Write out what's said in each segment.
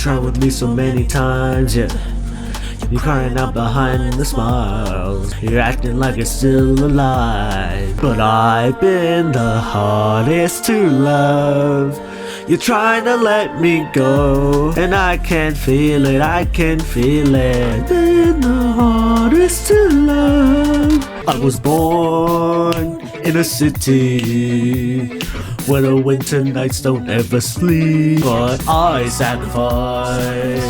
tried with me so many times, yeah. You're crying out behind the smiles. You're acting like you're still alive. But I've been the hardest to love. You're trying to let me go, and I can feel it, I can feel it. Been the hardest to love. I was born in a city where the winter nights don't ever sleep. But I sacrifice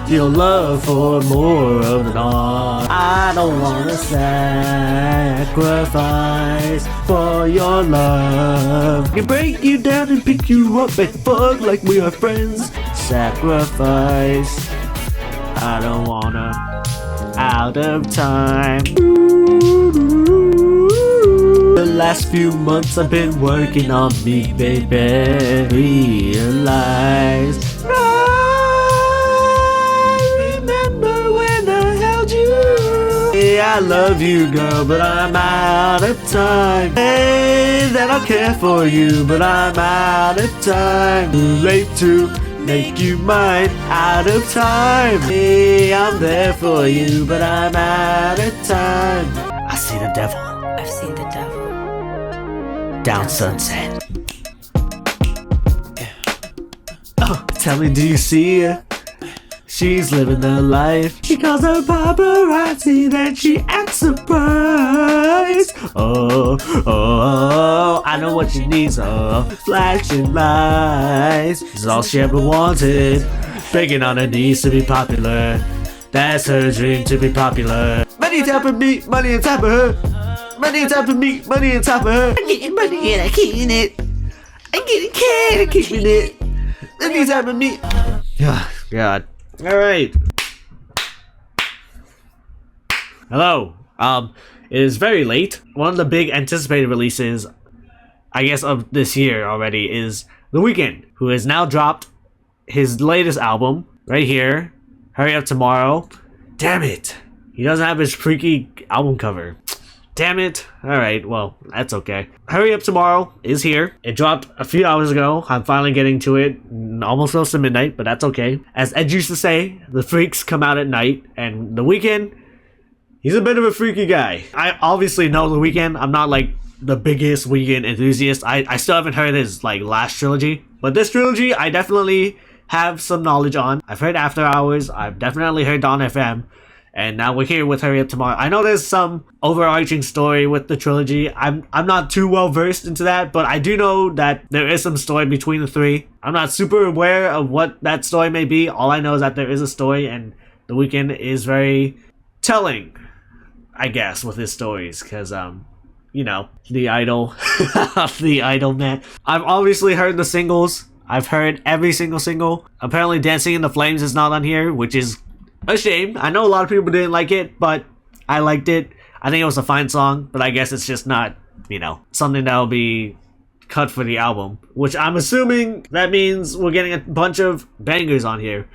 your love for more of an art. I don't wanna sacrifice for your love. I can break you down and pick you up and fuck like we are friends. Sacrifice. I don't wanna. Out of time. The last few months I've been working on me, baby. Realize I remember when I held you. Hey, I love you, girl, but I'm out of time. Hey, that I'll care for you, but I'm out of time. Too late to make you mine, out of time. Hey, I'm there for you, but I'm out of time. I see the devil. I've seen the devil. Down sunset. Oh, tell me, do you see her? She's living the life. She calls her paparazzi, then she acts surprised. Oh, oh, I know what she needs. Oh, flashing lights is all she ever wanted. Begging on her knees to be popular. That's her dream, to be popular. Money on top of me, money on top of her. Money on top of me, money on top of her. I'm getting money and I'm keeping it. I'm getting cash and keeping it. Money on top of me. Oh, God. Alright. Hello. It is very late. One of the big anticipated releases, I guess, of this year already is TheWeeknd, who has now dropped his latest album right here. Hurry Up Tomorrow. Damn it. He doesn't have his freaky album cover. Damn it. Alright, well, that's okay. Hurry Up Tomorrow is here. It dropped a few hours ago. I'm finally getting to it. Almost close to midnight, but that's okay. As Ed used to say, the freaks come out at night. And TheWeeknd, he's a bit of a freaky guy. I obviously know TheWeeknd. I'm not like the biggest Weeknd enthusiast. I still haven't heard his like last trilogy. But this trilogy, I definitely have some knowledge on. I've heard After Hours. I've definitely heard Dawn FM. And now we're here with Hurry Up Tomorrow. I know there's some overarching story with the trilogy. I'm not too well versed into that, but I do know that there is some story between the three. I'm not super aware of what that story may be. All I know is that there is a story, and TheWeeknd is very telling, I guess, with his stories, because you know, the idol. The idol, man. I've obviously heard the singles. I've heard every single single. Apparently Dancing in the Flames is not on here, which is a shame. I know a lot of people didn't like it, but I liked it. I think it was a fine song, but I guess it's just not, you know, something that'll be cut for the album, which I'm assuming that means we're getting a bunch of bangers on here.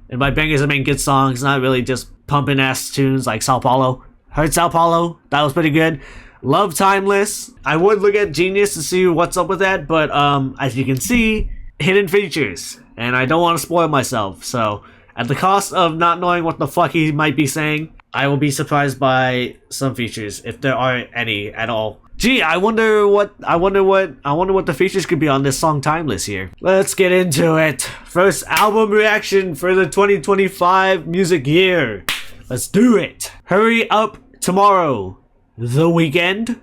And by bangers, I mean good songs, not really just pumping ass tunes like Sao Paulo. Heard Sao Paulo, that was pretty good. Love Timeless. I would look at Genius to see what's up with that, but as you can see, hidden features, and I don't want to spoil myself, so at the cost of not knowing what the fuck he might be saying, I will be surprised by some features, if there are any at all. Gee, I wonder what the features could be on this song Timeless here. Let's get into it. First album reaction for the 2025 music year. Let's do it. Hurry Up Tomorrow. TheWeeknd.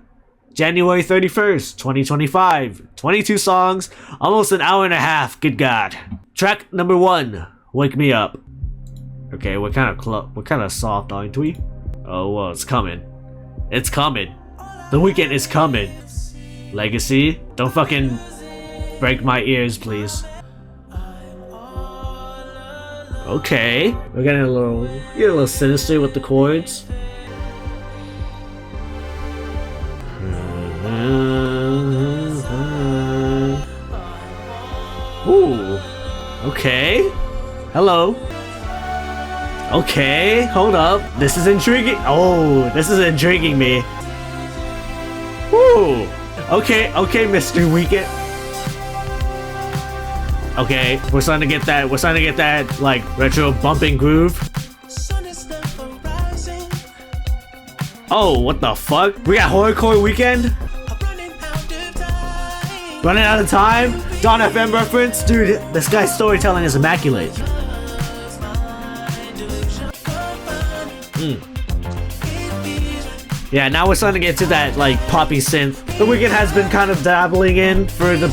January 31st, 2025. 22 songs, almost an hour and a half. Good God. Track number 1. Wake Me Up. Okay, we're kind of soft, aren't we? Oh well, it's coming. It's coming. TheWeeknd is coming. Legacy. Don't fucking break my ears, please. Okay, we're getting a little sinister with the chords. Ooh. Okay. Hello. Okay, hold up. This is intriguing. Oh, this is intriguing me. Ooh. Okay, Mr. Weeknd. Okay, we're starting to get that. We're starting to get that like retro bumping groove. Oh, what the fuck? We got horrorcore weekend. Running out of time. Dawn FM reference, dude. This guy's storytelling is immaculate. Yeah, now we're starting to get to that like poppy synth TheWeeknd has been kind of dabbling in for the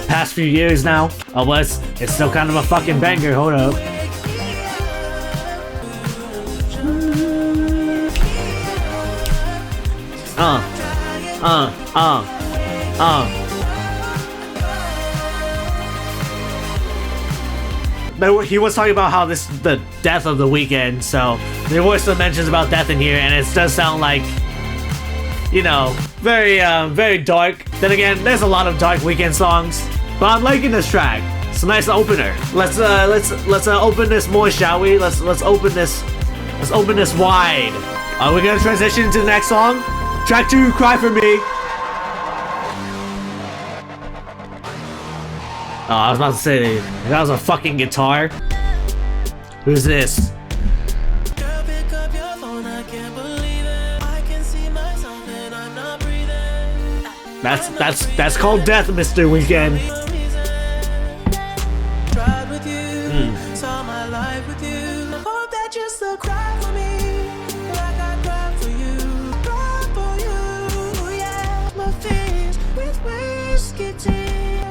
past few years now. Oh, but it's still kind of a fucking banger. Hold up. He was talking about how this is the death of TheWeeknd, so there were some mentions about death in here, and it does sound like, you know, very very dark. Then again, there's a lot of dark Weeknd songs, but I'm liking this track. It's a nice opener. Let's open this more, shall we? Let's open this wide. Are we gonna transition to the next song? Track 2, Cry For Me. Oh, I was about to say that was a fucking guitar. Who's this? That's called death, Mr. Weeknd.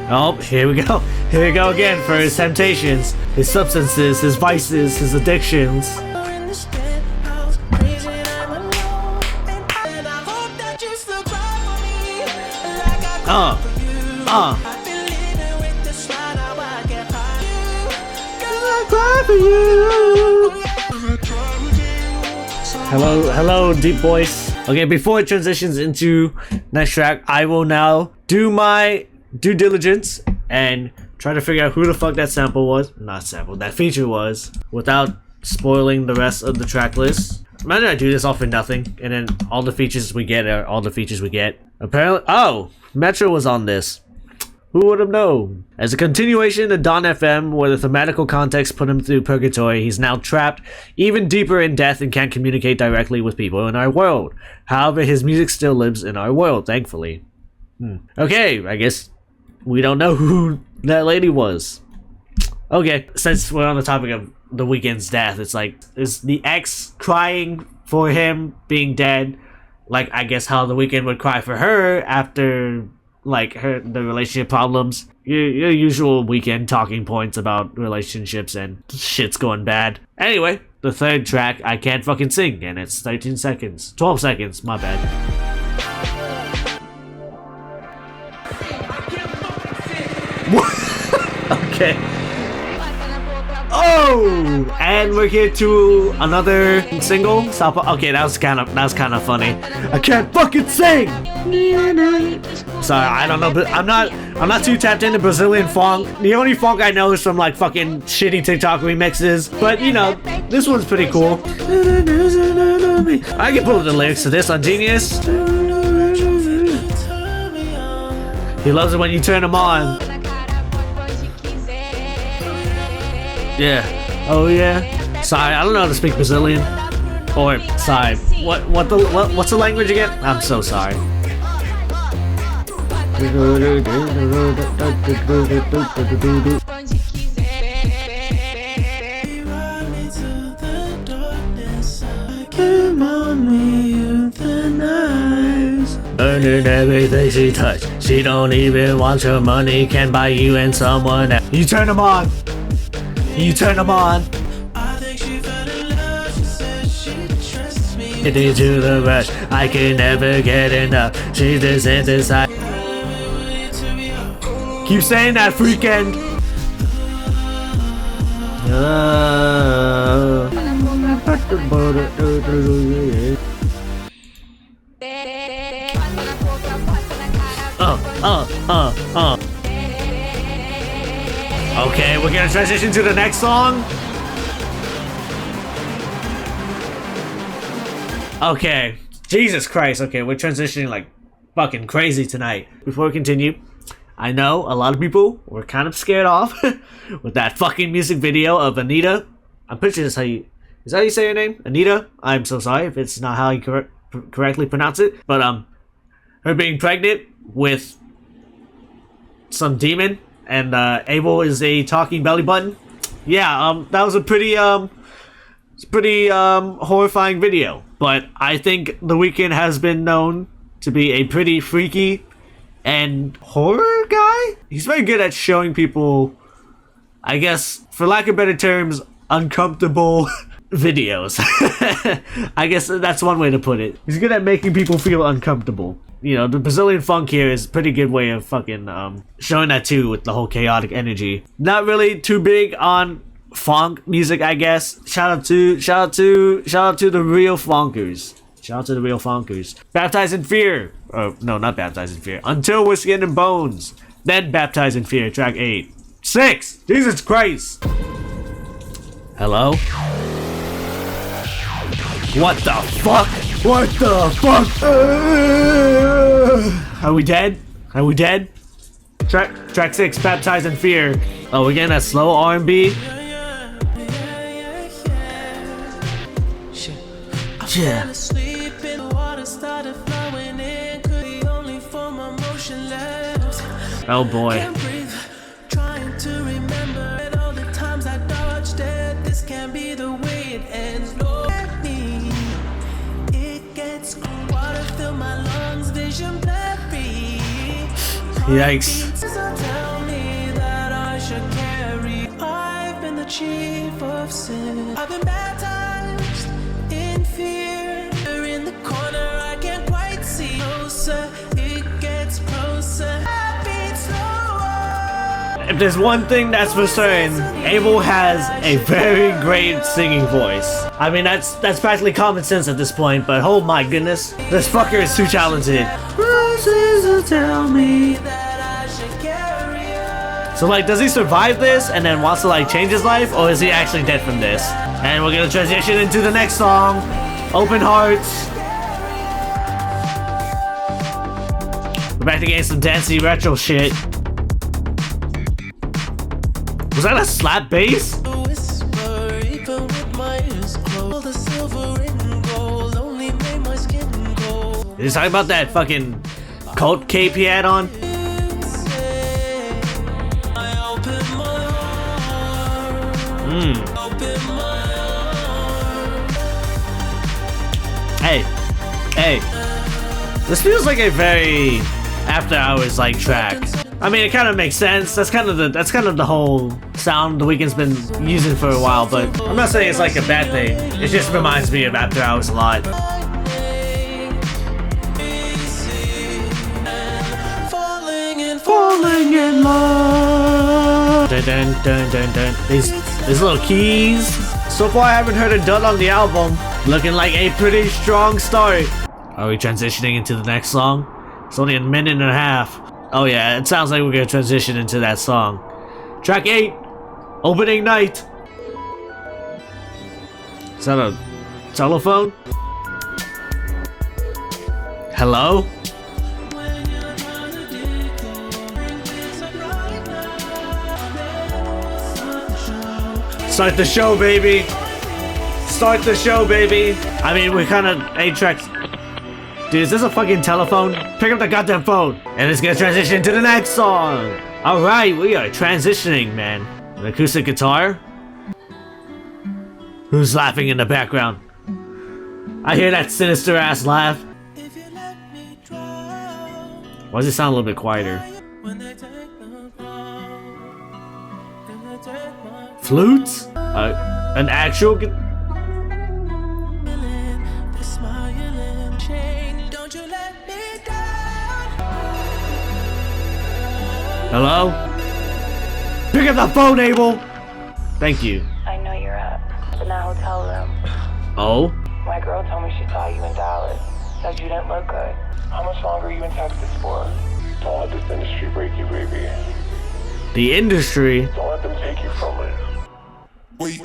Oh, here we go. Here we go again for his temptations, his substances, his vices, his addictions. Hello, deep voice. Okay, before it transitions into next track, I will now do my due diligence and try to figure out who the fuck that that feature was without spoiling the rest of the track list. Imagine I do this all for nothing and then all the features we get are all the features we get. Apparently, oh, Metro was on this. Who would have known? As a continuation of Dawn FM, where the thematical context put him through purgatory, he's now trapped even deeper in death and can't communicate directly with people in our world. However, his music still lives in our world, thankfully. Okay, I guess we don't know who that lady was. Okay, since we're on the topic of TheWeeknd's death, it's like, is the ex crying for him being dead? Like, I guess how TheWeeknd would cry for her after, like, the relationship problems. Your usual Weeknd talking points about relationships and shit's going bad. Anyway, the third track, I Can't Fucking Sing, and it's 13 seconds. 12 seconds, my bad. Okay. Oh, and we're here to another single. Okay, that was kind of funny. I can't fucking sing. Sorry, I don't know, but I'm not too tapped into Brazilian funk. The only funk I know is from like fucking shitty TikTok remixes. But you know, this one's pretty cool. I can pull up the lyrics to this on Genius. He loves it when you turn him on. Yeah. Oh yeah. Sorry, I don't know how to speak Brazilian. Or sorry. What's the language again? I'm so sorry. Earning everything she touch. She don't even want your money. Can buy you and someone else. You turn them on. You turn them on. Get into the rush. I can never get enough. She's just inside. Keep saying that, freaknd. Okay, we're gonna transition to the next song. Okay, Jesus Christ. Okay, we're transitioning like fucking crazy tonight. Before we continue, I know a lot of people were kind of scared off with that fucking music video of Anita. I'm pretty sure that's how you... Is that how you say her name? Anita? I'm so sorry if it's not how you correctly pronounce it. But, her being pregnant with some demon, and, Abel is a talking belly button. Yeah, that was a pretty horrifying video. But I think TheWeeknd has been known to be a pretty freaky and horror guy. He's very good at showing people, I guess, for lack of better terms, uncomfortable videos. I guess that's one way to put it. He's good at making people feel uncomfortable. You know, the Brazilian funk here is a pretty good way of fucking showing that too, with the whole chaotic energy. Not really too big on funk music, I guess. Shout out to the real funkers. Shout out to the real funkers. Baptized in Fear. Oh, no, not Baptized in Fear. Until We're Skin and Bones. Then Baptized in Fear, track 8. 6! Jesus Christ! Hello? What the fuck? What the fuck? Are we dead? Are we dead? Track 6, Baptized in Fear. Oh, we're getting that slow R&B? Yeah. Oh boy. Trying to remember all the times I dodged it. This can't be the way it ends. It gets water fill my lungs, vision blurry. Yikes. Tell me that I should carry. I've been the chief of sin. I've been baptized in fear. In the corner I can't quite see. Closer, it gets closer. If there's one thing that's for certain, Abel has a very great singing voice. I mean, that's practically common sense at this point, but oh my goodness, this fucker is too talented. Tell me that I should carry. So like, does he survive this and then wants to like change his life, or is he actually dead from this? And we're gonna transition into the next song, Open Hearts. We're back to getting some dancey retro shit. Was that a slap bass? Is he talking about that fucking cult cape he had on? Hey. This feels like a very after hours like track. I mean, it kind of makes sense. That's kind of the whole sound TheWeeknd's been using for a while. But I'm not saying it's like a bad thing. It just reminds me of After Hours a lot. Falling in love. Dun, dun, dun, dun, dun. These little keys. So far, I haven't heard a dud on the album. Looking like a pretty strong start. Are we transitioning into the next song? It's only a minute and a half. Oh yeah, it sounds like we're gonna transition into that song. Track 8, Opening Night. Is that a telephone? Hello? Start the show, baby. Start the show, baby. I mean, we're kind of 8 tracks. Dude, is this a fucking telephone? Pick up the goddamn phone. And it's gonna transition to the next song. Alright, we are transitioning, man. An acoustic guitar? Who's laughing in the background? I hear that sinister ass laugh. Why does it sound a little bit quieter? Flutes? An actual guitar? Hello? Pick up the phone, Abel! Thank you. I know you're up. In that hotel room. Oh? My girl told me she saw you in Dallas. Said you didn't look good. How much longer are you in Texas for? Don't let this industry break you, baby. The industry? Don't let them take you from it. Wait,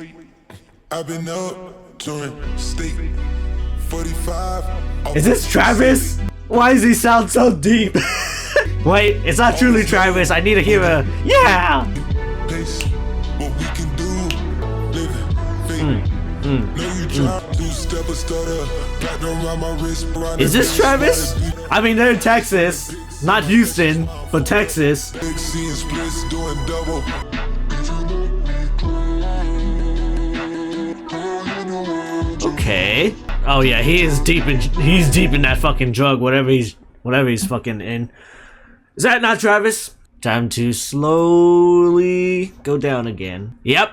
I've been up during state 45. Is this Travis? Why does he sound so deep? Wait, it's not truly Travis. I need to hear a yeah. Pace, what we can do, living, fake. Know you try to step a stutter, platinum around my wrist. Is this Travis? I mean, they're in Texas, not Houston, but Texas. Seeing splits, doing double. Okay. Oh yeah, he's deep in that fucking drug, whatever he's fucking in. Is that not Travis? Time to slowly go down again. Yep.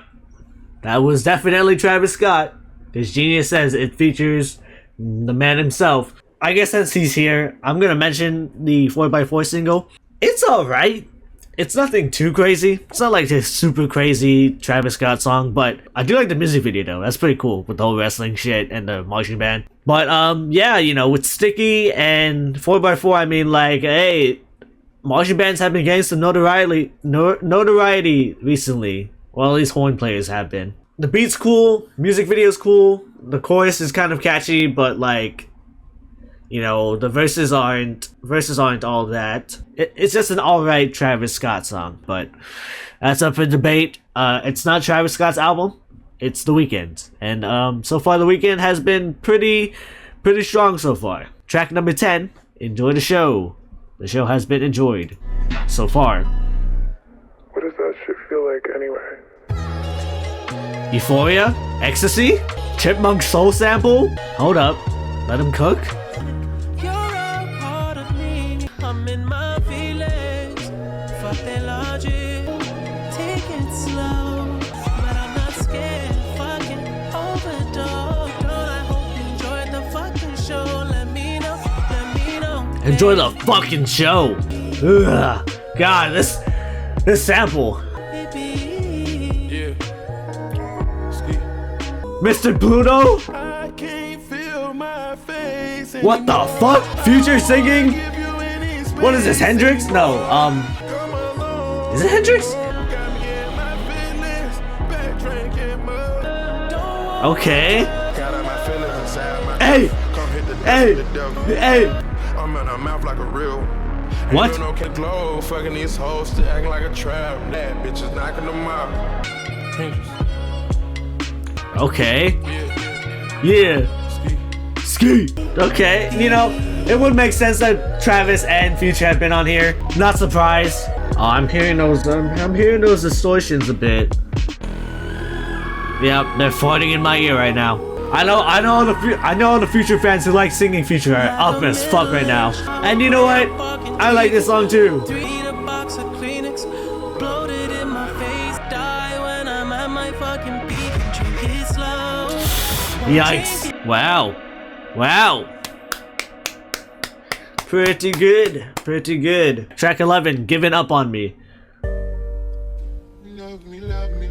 That was definitely Travis Scott. This genius says it features the man himself. I guess since he's here, I'm gonna mention the 4x4 single. It's alright. It's nothing too crazy. It's not like this super crazy Travis Scott song, but I do like the music video though. That's pretty cool with the whole wrestling shit and the marching band. But yeah, you know, with Sticky and 4x4, I mean, like, hey, marching bands have been getting some notoriety recently. Well, at least horn players have been. The beat's cool, music video's cool, the chorus is kind of catchy, but like, you know, the verses aren't all that. It's just an alright Travis Scott song, but that's up for debate. It's not Travis Scott's album, it's TheWeeknd. And so far TheWeeknd has been pretty strong so far. Track number 10, enjoy the show. The show has been enjoyed so far. What does that shit feel like anyway? Euphoria? Ecstasy? Chipmunk soul sample? Hold up. Let him cook? You're a part of me. I'm in my feelings. Fuck their logic. Take it slow. But I'm not scared. Fucking overdose. Girl, I hope you enjoyed the fucking show. Let me know. Enjoy the fucking show. Ugh. God, this sample. Mr. Pluto? I can't feel my face. What the fuck? Future singing? What is this, Hendrix? No, is it Hendrix? Okay. Hey! I'm in her mouth like a real. What? You know, can glow, fucking these hoes to acting like a trap. That bitch is knocking them out. Dangerous. Okay. Yeah. Ski. Okay. You know, it would make sense that Travis and Future have been on here. Not surprised. Oh, I'm hearing those distortions a bit. Yep, they're farting in my ear right now. I know all the Future fans who like singing Future are up as fuck right now. And you know what? I like this song too. Eat a box of Kleenex, bloated in my face, die when I'm at my fucking peak, drink it slow. Yikes. Wow. Pretty good. Track 11, Giving Up on Me.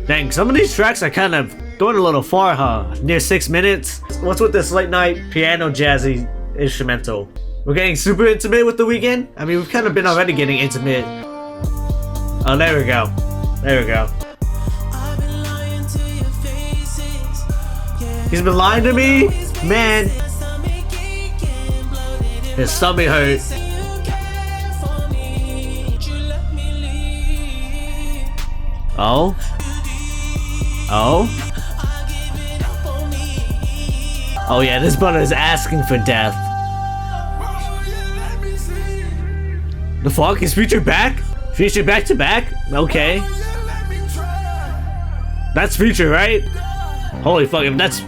Dang, some of these tracks are kind of going a little far, huh? Near 6 minutes. What's with this late night piano jazzy instrumental? We're getting super intimate with TheWeeknd? I mean, we've kind of been already getting intimate. Oh, there we go. He's been lying to me? Man. His stomach hurt. Oh? Oh yeah, this brother is asking for death. The fuck? Is Future back? Future back to back? Okay. That's Future, right? Holy fuck, if that's...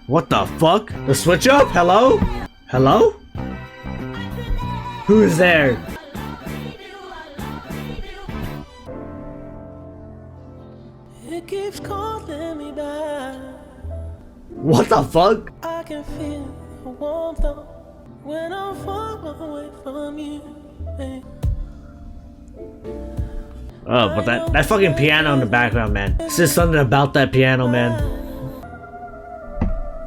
What the fuck? The switch up? Hello? Who is there? It keeps calling me back. What the fuck? I can feel the warmth though when I'm far away from you. Babe. Oh, but that fucking piano in the background, man. It's just something about that piano, man.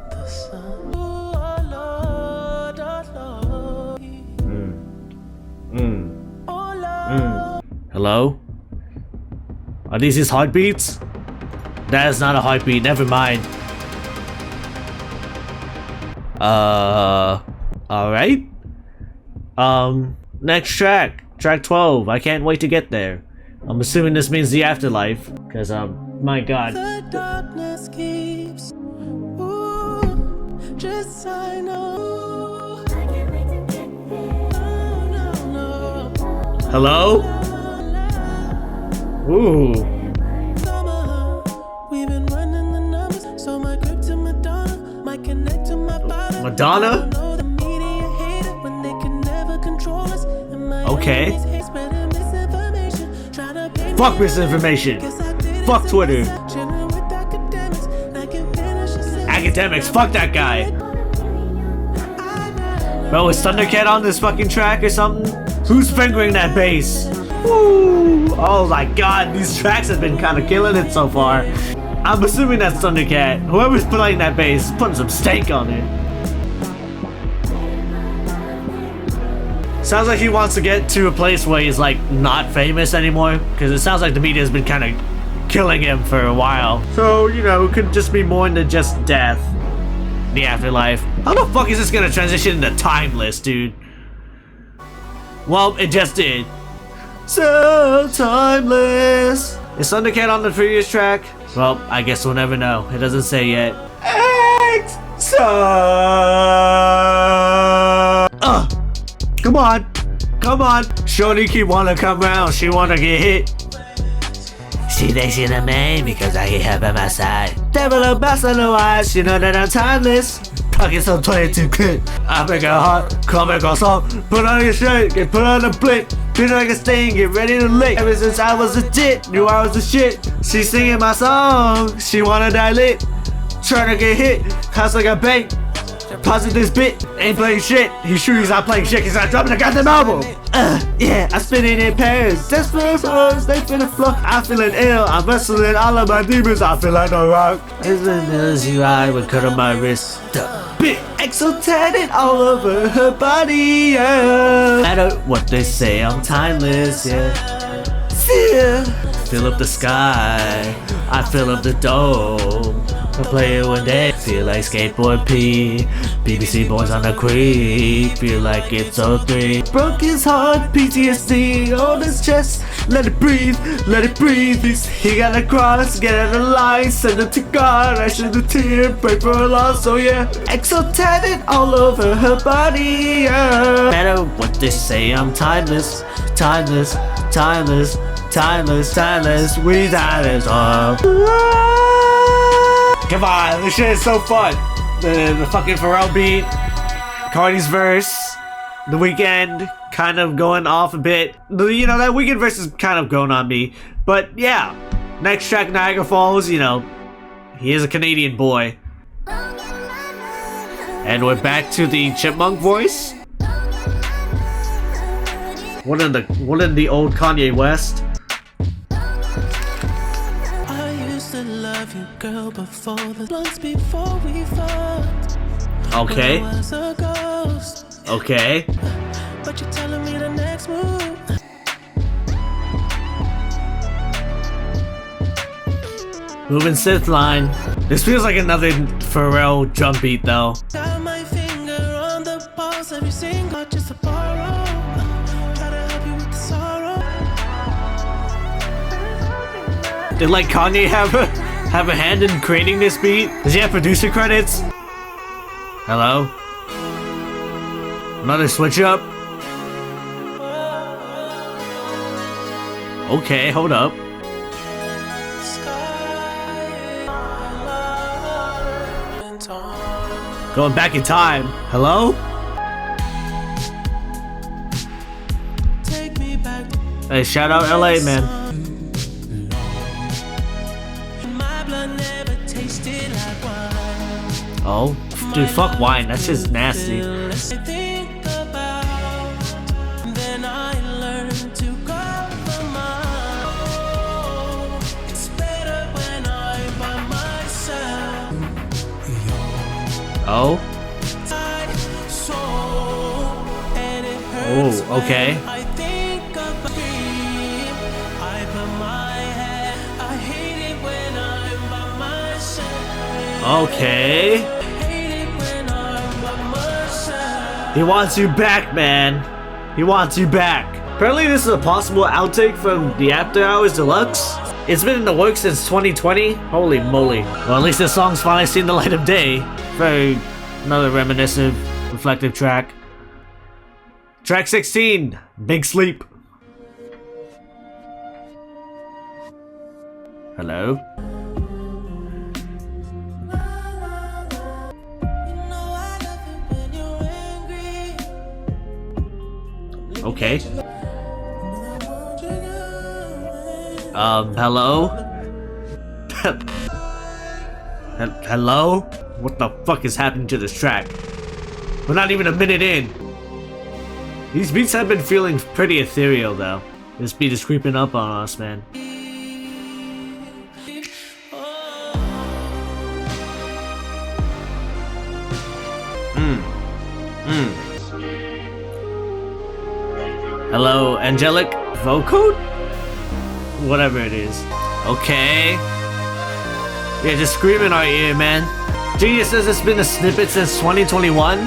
The sun. Oh Lord, oh Lord. Hello? Are these his heartbeats? That is not a heartbeat, never mind. Alright? Next track. Track 12. I can't wait to get there. I'm assuming this means the afterlife. Because, my god. The darkness keeps. Ooh, just I know. I can't wait to get there. No, no. Hello? Ooh. Summer, we've been running the numbers. So my grip to Madonna, might connect to my body. Madonna? Know the media hate it when they can never control us. And my Okay. enemies hate spreading misinformation. Tryna paint Fuck me misinformation. Guess I did it Fuck since Twitter. chilling with academics. I can finish a sentence. Academics. Fuck that guy. Bro, is Thundercat on this fucking track or something? Who's fingering that bass? Woo! Oh my god, these tracks have been kind of killing it so far. I'm assuming that's Thundercat. Whoever's playing that bass is putting some stank on it. Sounds like he wants to get to a place where he's like not famous anymore, because it sounds like the media has been kind of killing him for a while. So, you know, it could just be more than just death. The afterlife. How the fuck is this gonna transition into timeless, dude? Well, it just did. So timeless. Is Thundercat on the previous track? Well, I guess we'll never know. It doesn't say yet. Come on. Come on. Shorty keep wanna come round. She wanna get hit. She thinks she's the main because I get her by my side. Devil a bass on the eyes, you know that I'm timeless. Pockets some 22 clip. I make her hot, come make her soft. Put on your shirt, get put on the blink. Feel like a stain, get ready to lick. Ever since I was a tit, knew I was the shit. She singing my song, she wanna dilate. Trying to get hit, house like a bank. Pausing this bit, ain't playing shit. He's sure he's not playing shit, he's not dropping the goddamn album. Yeah, I spin it in Paris. Desperate flows, they finna flow. I'm feeling ill, I'm wrestling all of my demons. I feel like no rock. As you I would cut on my wrist. Bit exalted all over her body, yeah. No matter what they say, I'm timeless, yeah. Fill up the sky, I fill up the dome. I play it one day, feel like skateboard P. BBC boys on the creek, feel like it's 03. Broke his heart, PTSD on his chest. Let it breathe, let it breathe. He got a cross, get out of line, send it to God. I shed a tear, pray for her loss, so yeah. Exalted all over her body, yeah. No matter what they say, I'm timeless, timeless, timeless, timeless, timeless. We timeless, oh. Come on, this shit is so fun. The fucking Pharrell beat, Cardi's verse, TheWeeknd kind of going off a bit. You know, that Weeknd verse is kind of going on me. But yeah, next track, Niagara Falls, you know, he is a Canadian boy. And we're back to the chipmunk voice. One in the old Kanye West. Girl, before the months before we fucked. Okay. I was a ghost. Okay. But you're telling me the next move. Moving Sith line. This feels like another Pharrell drum beat though. Got my finger on the pulse, every single just a borrow. Try to help you with the sorrow. Did like Kanye have a hand in creating this beat? Does he have producer credits? Hello? Another switch up? Okay, hold up. Going back in time. Hello? Take me back. Hey, shout out LA, man. My blood never tasted like wine. Oh, dude, fuck wine. That's just nasty. I think about, then I learn to go for mine. It's better when I'm by myself. Oh? So, and it hurts Oh, okay. when I think about it. I put my head, I hate it when I'm by myself. Okay. I hate it when I'm by myself. He wants you back, man. He wants you back. Apparently this is a possible outtake from the After Hours Deluxe. It's been in the works since 2020. Holy moly. Well, at least this song's finally seen the light of day. Very another reminiscent, reflective track. Track 16, Big Sleep. Hello? Okay. Hello? Hello? What the fuck is happening to this track? We're not even a minute in. These beats have been feeling pretty ethereal though. This beat is creeping up on us, man. Hello, angelic vocode? Whatever it is. Okay. Yeah, just scream in our ear, man. Genius says it's been a snippet since 2021.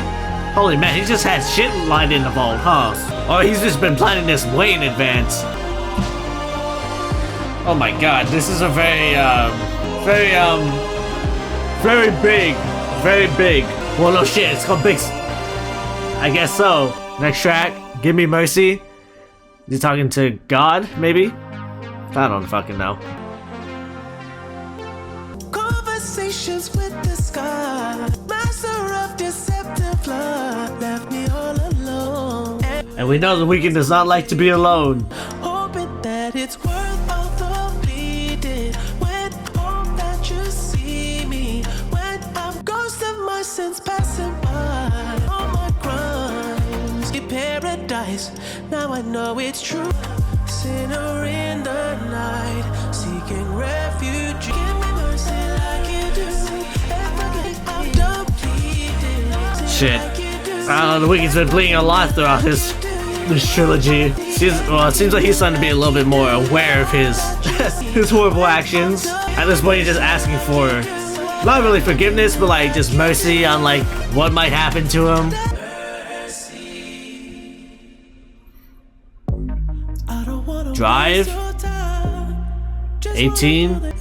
Holy man, he just had shit lined in the vault, huh? Or he's just been planning this way in advance. Oh my god, this is a very big. Well, no shit, it's called Big. I guess so. Next track, Give Me Mercy. Is he talking to God, maybe? I don't fucking know. Conversations with the sky, master of deceptive love, left me all alone. And we know TheWeeknd does not like to be alone. Hoping that it's worth all the bleeding. When hope that you see me, when I'm ghost of my sins passing by, all my crimes, in paradise. Now I know it's true. Sinner in the night, seeking refuge. Give me mercy like you do. I'm done pleading. Shit. I don't know, TheWeeknd's been bleeding a lot throughout this trilogy. It seems like he's starting to be a little bit more aware of his his horrible actions. At this point, he's just asking for not really forgiveness, but like just mercy on like what might happen to him. Drive 18.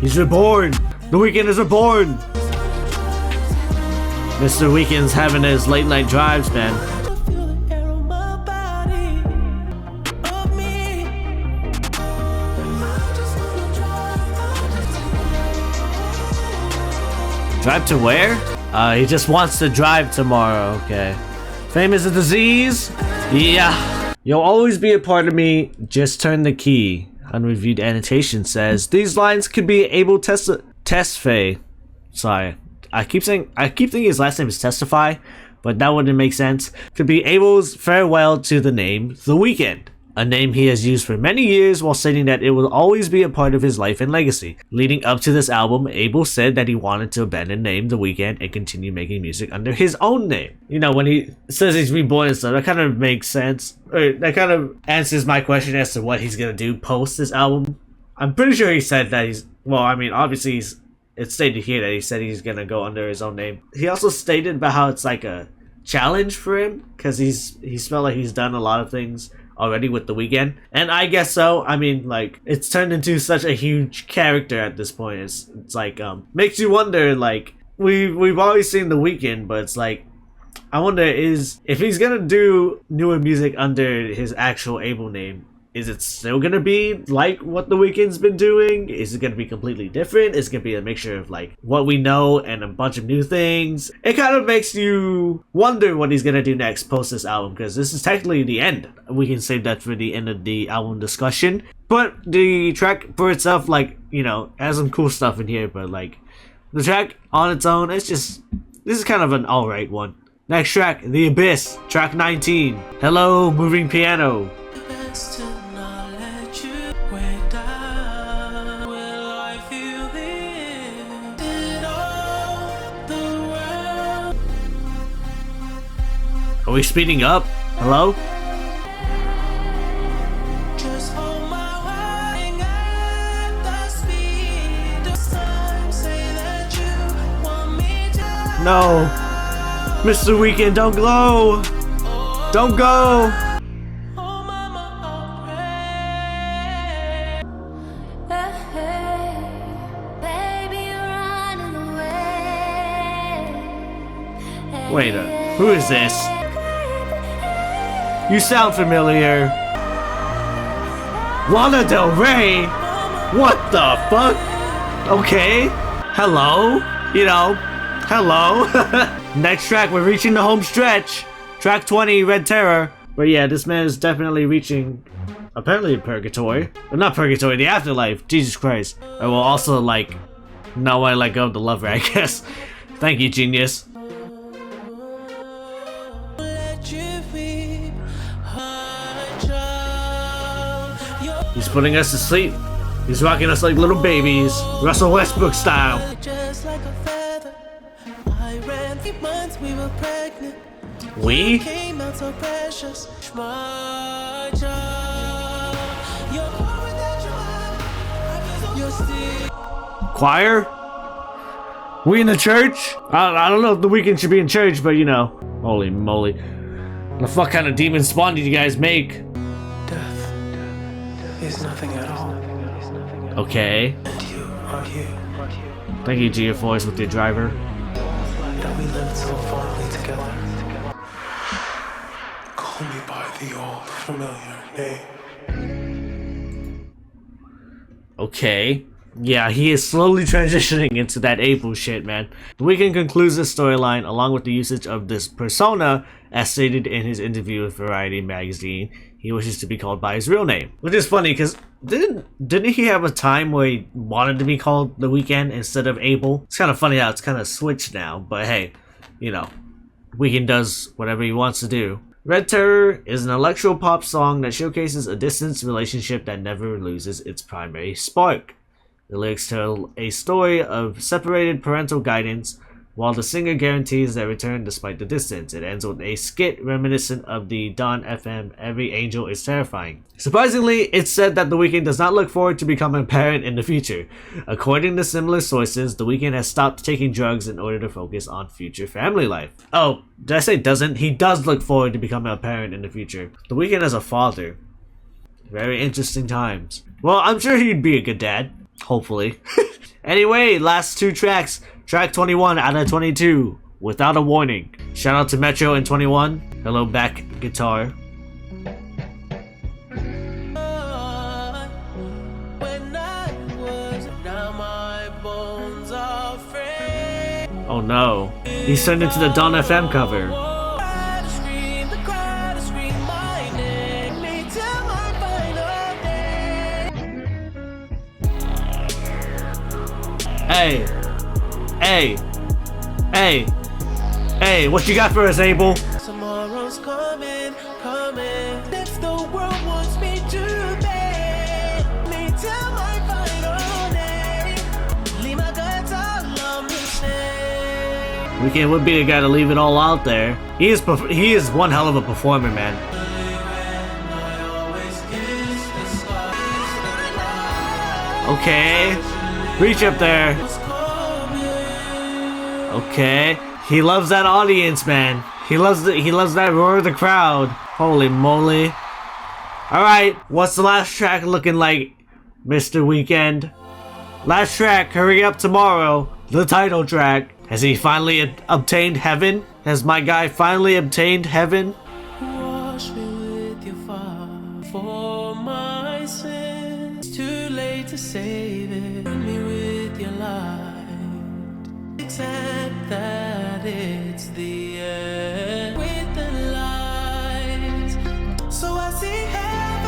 He's reborn. TheWeeknd is reborn. Mr. Weeknd's having his late night drives, man. Drive to where? He just wants to drive tomorrow, okay. Fame is a disease? Yeah. You'll always be a part of me, just turn the key. Unreviewed annotation says, these lines could be able Tesfaye. Sorry. I keep thinking his last name is Testify, but that wouldn't make sense. Could be Abel's farewell to the name TheWeeknd. A name he has used for many years while stating that it will always be a part of his life and legacy. Leading up to this album, Abel said that he wanted to abandon the name TheWeeknd and continue making music under his own name. You know, when he says he's reborn and stuff, that kind of makes sense. Or that kind of answers my question as to what he's gonna do post this album. I'm pretty sure he said that he's, well, I mean, obviously it's stated here that he said he's gonna go under his own name. He also stated about how it's like a challenge for him, because he's felt like he's done a lot of things already with TheWeeknd, and I guess so. I mean, like, it's turned into such a huge character at this point. It's like makes you wonder, like, we've always seen TheWeeknd, but it's like, I wonder if he's gonna do newer music under his actual Abel name, is it still gonna be like what TheWeeknd's been doing? Is it gonna be completely different? Is it gonna be a mixture of like what we know and a bunch of new things? It kind of makes you wonder what he's gonna do next post this album, because this is technically the end. We can save that for the end of the album discussion. But the track for itself, like, you know, has some cool stuff in here, but like the track on its own, it's just, this is kind of an alright one. Next track, The Abyss, track 19. Hello, Moving Piano. Are we speeding up? Hello? no. Mr. Weeknd, don't go. Don't go. Oh, mama, I'll pray. Baby, you're running away. Wait, who is this? You sound familiar. Lana Del Rey? What the fuck? Okay. Hello? You know, hello. Next track, we're reaching the home stretch. Track 20, Red Terror. But yeah, this man is definitely reaching, apparently, purgatory. But not purgatory, the afterlife. Jesus Christ. I will also, like, not want to let go of the lover, I guess. Thank you, genius. Let you weep, hard child. He's putting us to sleep. He's rocking us like little babies. Russell Westbrook style. Just like a feather. I ran 8 months, we were pregnant. We? Came out so precious. My child. You're born without your eyes. You're still. Choir? We in the church? I don't know if the Weeknd should be in church, but you know. Holy moly. The fuck kind of demon spawn did you guys make? Death is nothing at all. Okay. And you are you. Thank you, Gia Voice, with your driver. That we lived so fondly together. Call me by the old familiar name. Okay. Yeah, he is slowly transitioning into that April shit, man. The Weeknd concludes this storyline along with the usage of this persona as stated in his interview with Variety magazine. He wishes to be called by his real name, which is funny because didn't he have a time where he wanted to be called The Weeknd instead of Abel? It's kind of funny how it's kind of switched now, but hey, you know, Weeknd does whatever he wants to do. Red Terror is an electro pop song that showcases a distant relationship that never loses its primary spark. The lyrics tell a story of separated parental guidance, while the singer guarantees their return despite the distance. It ends with a skit reminiscent of the Dawn FM Every Angel is Terrifying. Surprisingly, it's said that The Weeknd does not look forward to becoming a parent in the future. According to similar sources, The Weeknd has stopped taking drugs in order to focus on future family life. Oh, did I say doesn't? He does look forward to becoming a parent in the future. The Weeknd as a father. Very interesting times. Well, I'm sure he'd be a good dad. Hopefully. Anyway, last 2 tracks. Track 21 out of 22. Without a Warning. Shout out to Metro and 21. Hello back guitar. Oh no. He's turned into the Dawn FM cover. Hey, hey, hey, hey, what you got for us, Abel? Tomorrow's coming, coming. If the world wants me to pay, me tell my final name. Leave my guts all on the stage. Weeknd would be the guy to leave it all out there. He is one hell of a performer, man. Okay, reach up there. Okay, he loves that audience, man. He loves that roar of the crowd. Holy moly! All right, what's the last track looking like, Mr. Weeknd? Last track, Hurry Up Tomorrow, the title track. Has he finally obtained heaven? Has my guy finally obtained heaven? Wash me with your fire for my sins. Too late to save it. Burn me with your light. Accept that it's the end with the light. So I see heaven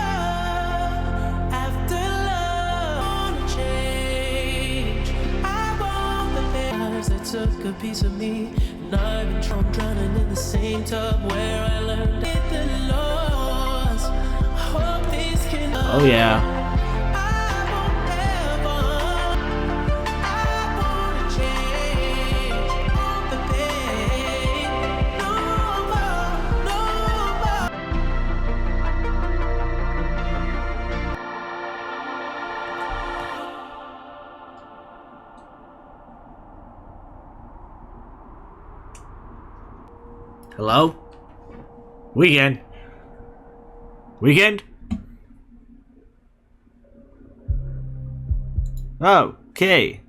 after love. I wanna change. I want the bears that took a piece of me. And I've been drowning in the same tub where I learned it the loss. Hope this can. Oh yeah. Hello? Weeknd? Weeknd? Okay.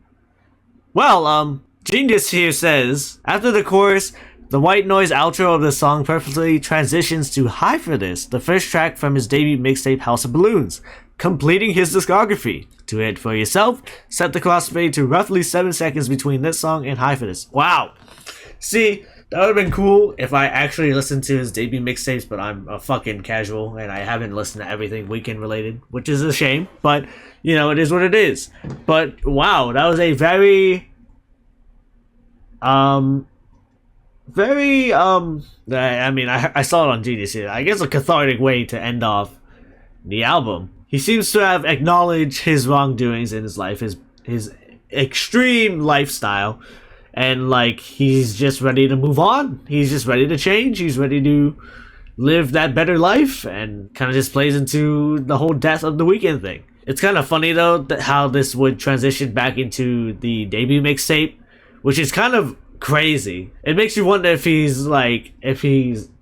Well, Genius here says, after the chorus, the white noise outro of the song perfectly transitions to High for This, the first track from his debut mixtape House of Balloons, completing his discography. To hear it for yourself, set the crossfade to roughly 7 seconds between this song and High for This. Wow. See, that would have been cool if I actually listened to his debut mixtapes, but I'm a fucking casual and I haven't listened to everything Weeknd related, which is a shame, but you know, it is what it is. But wow, that was a very I mean, I saw it on Genius here. I guess a cathartic way to end off the album. He seems to have acknowledged his wrongdoings in his life, his extreme lifestyle, and like he's just ready to move on. He's just ready to change. He's ready to live that better life, and kind of just plays into the whole death of the Weeknd thing. It's kind of funny though that how this would transition back into the debut mixtape, which is kind of crazy. It makes you wonder if he's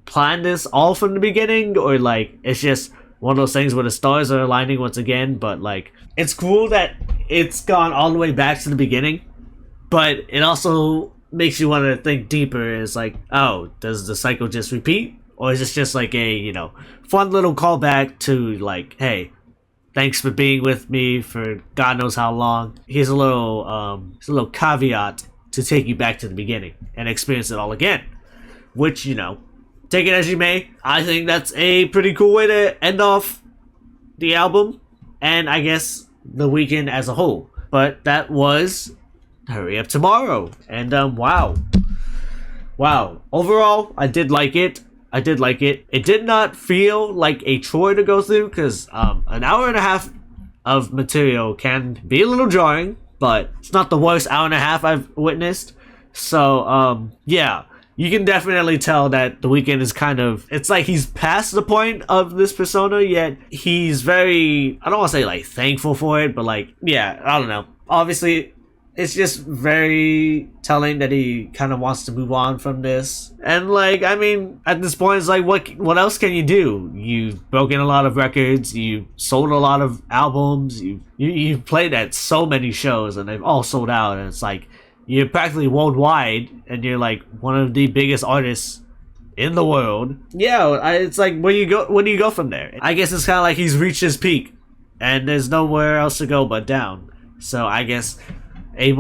planned this all from the beginning, or like it's just one of those things where the stars are aligning once again. But like, it's cool that it's gone all the way back to the beginning, but it also makes you want to think deeper. It's like, oh, does the cycle just repeat, or is this just like a, you know, fun little callback to like, hey, thanks for being with me for God knows how long. Here's a little caveat to take you back to the beginning and experience it all again. Which, you know, take it as you may. I think that's a pretty cool way to end off the album, and I guess the Weeknd as a whole. But that was Hurry Up Tomorrow. And wow. Overall, I did like it. It did not feel like a chore to go through, because an hour and a half of material can be a little jarring, but it's not the worst hour and a half I've witnessed. So yeah, you can definitely tell that the Weeknd is kind of, it's like he's past the point of this persona, yet he's very, I don't want to say like thankful for it, but like, yeah, I don't know. Obviously, it's just very telling that he kind of wants to move on from this. And like, I mean, at this point, it's like, what else can you do? You've broken a lot of records, you sold a lot of albums, you've played at so many shows, and they've all sold out, and it's like, you're practically worldwide, and you're like one of the biggest artists in the world. Yeah, it's like, where do you go from there? I guess it's kind of like he's reached his peak, and there's nowhere else to go but down. So I guess the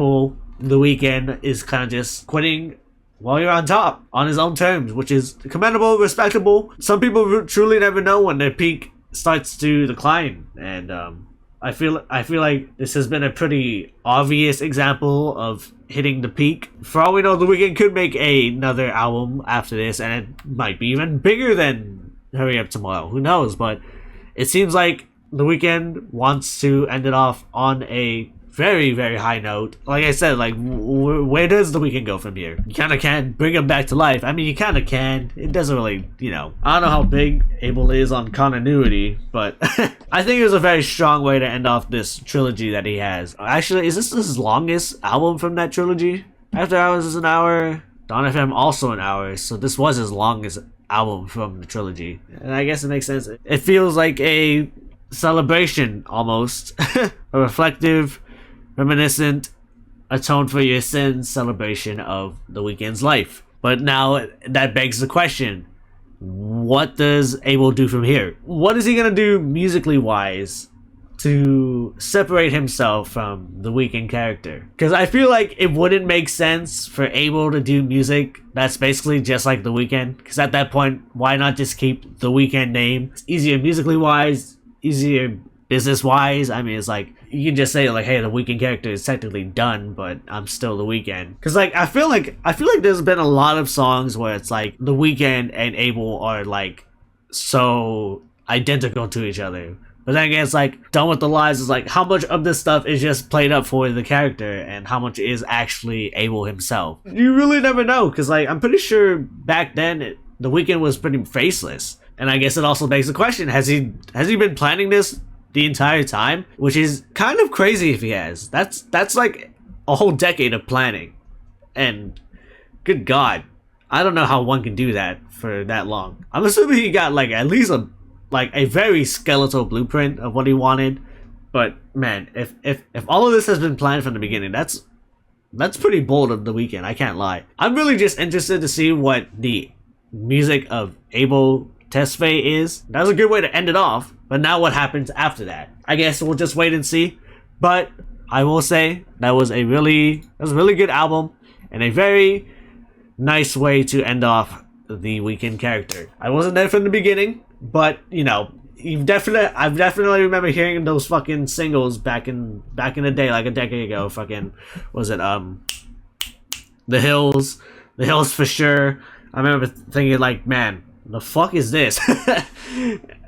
Weeknd is kind of just quitting while you're on top, on his own terms, which is commendable, respectable. Some people truly never know when their peak starts to decline, and I feel like this has been a pretty obvious example of hitting the peak. For all we know, the Weeknd could make another album after this, and it might be even bigger than Hurry Up Tomorrow. Who knows? But it seems like the Weeknd wants to end it off on a very, very high note. Like I said, like, where does the Weeknd go from here? You kind of can't bring him back to life. I mean, you kind of can. It doesn't really, you know, I don't know how big Abel is on continuity, but I think it was a very strong way to end off this trilogy that he has. Actually, is this his longest album from that trilogy? After Hours is an hour, Dawn FM also an hour, so this was his longest album from the trilogy. And I guess it makes sense. It feels like a celebration, almost. A reflective, reminiscent, atone for your sins celebration of the Weeknd's life. But now that begs the question, what does Abel do from here? What is he gonna do musically wise to separate himself from the Weeknd character? Because I feel like it wouldn't make sense for Abel to do music that's basically just like the Weeknd, because at that point, why not just keep the Weeknd name? It's easier musically wise, easier business wise. I mean, it's like, you can just say like, hey, the Weeknd character is technically done, but I'm still the Weeknd. Because like I feel like there's been a lot of songs where it's like the Weeknd and Abel are like so identical to each other. But then again, it's like Done With The Lies is like, how much of this stuff is just played up for the character and how much is actually Abel himself? You really never know, because like I'm pretty sure back then the Weeknd was pretty faceless. And I guess it also begs the question, has he been planning this the entire time? Which is kind of crazy if he has. That's like a whole decade of planning. And good God, I don't know how one can do that for that long. I'm assuming he got like at least a very skeletal blueprint of what he wanted. But man, if all of this has been planned from the beginning, that's pretty bold of TheWeeknd. I can't lie. I'm really just interested to see what the music of Abel Tesfaye is. That was a good way to end it off. But now what happens after that? I guess we'll just wait and see. But I will say that was a really good album and a very nice way to end off the Weeknd character. I wasn't there from the beginning, but you know, I definitely remember hearing those fucking singles back in the day, like a decade ago. Fucking was it The Hills for sure. I remember thinking like, man, the fuck is this?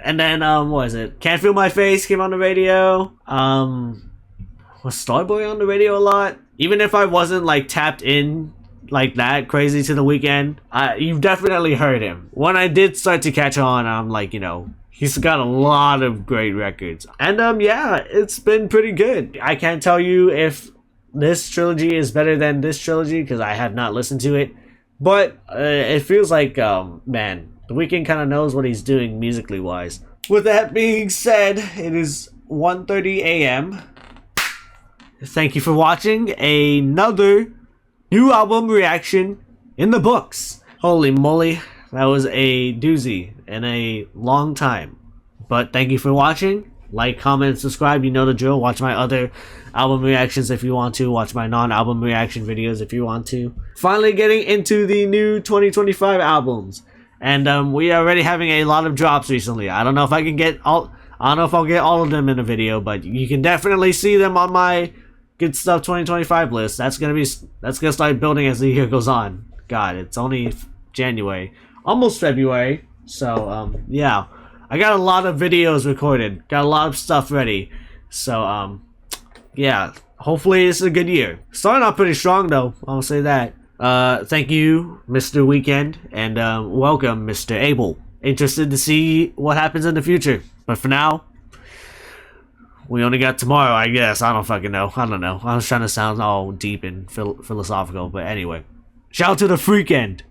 And then what was it? Can't Feel My Face came on the radio. Was Starboy on the radio a lot? Even if I wasn't like tapped in like that crazy to TheWeeknd, you've definitely heard him. When I did start to catch on, I'm like, you know, he's got a lot of great records. And yeah, it's been pretty good. I can't tell you if this trilogy is better than this trilogy because I have not listened to it. But it feels like, man, TheWeeknd kind of knows what he's doing musically wise. With that being said, it is 1:30 a.m. Thank you for watching another new album reaction in the books. Holy moly, that was a doozy in a long time. But thank you for watching. Like, comment, subscribe, you know the drill. Watch my other album reactions if you want to. Watch my non-album reaction videos if you want to. Finally getting into the new 2025 albums. And we are already having a lot of drops recently. I don't know if I can get all... I don't know if I'll get all of them in a video, but you can definitely see them on my Good Stuff 2025 list. That's gonna start building as the year goes on. God, it's only January, almost February. So yeah, I got a lot of videos recorded, got a lot of stuff ready. So yeah, hopefully this is a good year. Starting off pretty strong though, I'll say that. Thank you, Mr. Weeknd, and welcome, Mr. Abel. Interested to see what happens in the future, but for now, we only got tomorrow, I guess. I don't fucking know. I don't know. I was trying to sound all deep and philosophical, but anyway. Shout out to the freaknd.